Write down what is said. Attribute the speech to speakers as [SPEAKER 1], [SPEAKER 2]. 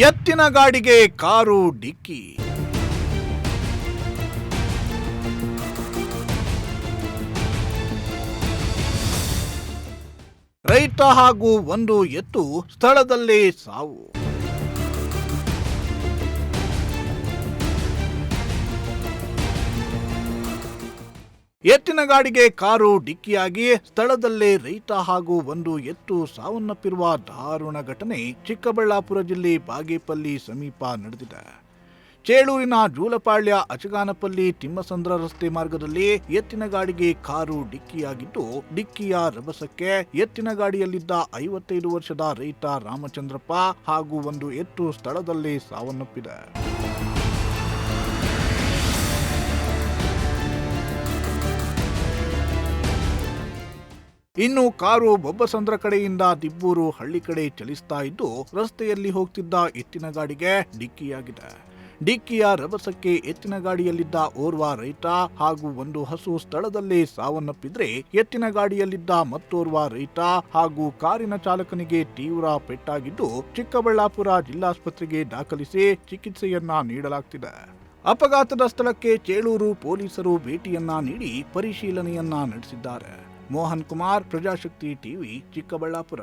[SPEAKER 1] ಎತ್ತಿನ ಗಾಡಿಗೆ ಕಾರು ಡಿಕ್ಕಿ. ರೈತ ಹಾಗೂ ಒಂದು ಎತ್ತು ಸ್ಥಳದಲ್ಲೇ ಸಾವು. ಎತ್ತಿನ ಗಾಡಿಗೆ ಕಾರು ಡಿಕ್ಕಿಯಾಗಿ ಸ್ಥಳದಲ್ಲೇ ರೈತ ಹಾಗೂ ಒಂದು ಎತ್ತು ಸಾವನ್ನಪ್ಪಿರುವ ದಾರುಣ ಘಟನೆ ಚಿಕ್ಕಬಳ್ಳಾಪುರ ಜಿಲ್ಲೆ ಬಾಗೇಪಲ್ಲಿ ಸಮೀಪ ನಡೆದಿದೆ. ಚೇಳೂರಿನ ಜೂಲಪಾಳ್ಯ ಅಚಗಾನಪಲ್ಲಿ ತಿಮ್ಮಸಂದ್ರ ರಸ್ತೆ ಮಾರ್ಗದಲ್ಲಿ ಎತ್ತಿನ ಗಾಡಿಗೆ ಕಾರು ಡಿಕ್ಕಿಯಾಗಿದ್ದು, ಡಿಕ್ಕಿಯ ರಭಸಕ್ಕೆ ಎತ್ತಿನ ಗಾಡಿಯಲ್ಲಿದ್ದ 55 ವರ್ಷದ ರೈತ ರಾಮಚಂದ್ರಪ್ಪ ಹಾಗೂ ಒಂದು ಎತ್ತು ಸ್ಥಳದಲ್ಲೇ ಸಾವನ್ನಪ್ಪಿದೆ. ಇನ್ನು ಕಾರು ಬೊಬ್ಬಸಂದ್ರ ಕಡೆಯಿಂದ ದಿಬ್ಬೂರು ಹಳ್ಳಿ ಕಡೆ ಚಲಿಸ್ತಾ ಇದ್ದು, ರಸ್ತೆಯಲ್ಲಿ ಹೋಗ್ತಿದ್ದ ಎತ್ತಿನ ಗಾಡಿಗೆ ಡಿಕ್ಕಿಯಾಗಿದೆ. ಡಿಕ್ಕಿಯ ರಭಸಕ್ಕೆ ಎತ್ತಿನ ಗಾಡಿಯಲ್ಲಿದ್ದ ಓರ್ವ ರೈತ ಹಾಗೂ ಒಂದು ಹಸು ಸ್ಥಳದಲ್ಲೇ ಸಾವನ್ನಪ್ಪಿದ್ರೆ, ಎತ್ತಿನ ಗಾಡಿಯಲ್ಲಿದ್ದ ಮತ್ತೋರ್ವ ರೈತ ಹಾಗೂ ಕಾರಿನ ಚಾಲಕನಿಗೆ ತೀವ್ರ ಪೆಟ್ಟಾಗಿದ್ದು, ಚಿಕ್ಕಬಳ್ಳಾಪುರ ಜಿಲ್ಲಾಸ್ಪತ್ರೆಗೆ ದಾಖಲಿಸಿ ಚಿಕಿತ್ಸೆಯನ್ನ ನೀಡಲಾಗ್ತಿದೆ. ಅಪಘಾತದ ಸ್ಥಳಕ್ಕೆ ಚೇಳೂರು ಪೊಲೀಸರು ಭೇಟಿಯನ್ನ ನೀಡಿ ಪರಿಶೀಲನೆಯನ್ನ ನಡೆಸಿದ್ದಾರೆ. ಮೋಹನ್ ಕುಮಾರ್, ಪ್ರಜಾಶಕ್ತಿ ಟಿವಿ, ಚಿಕ್ಕಬಳ್ಳಾಪುರ.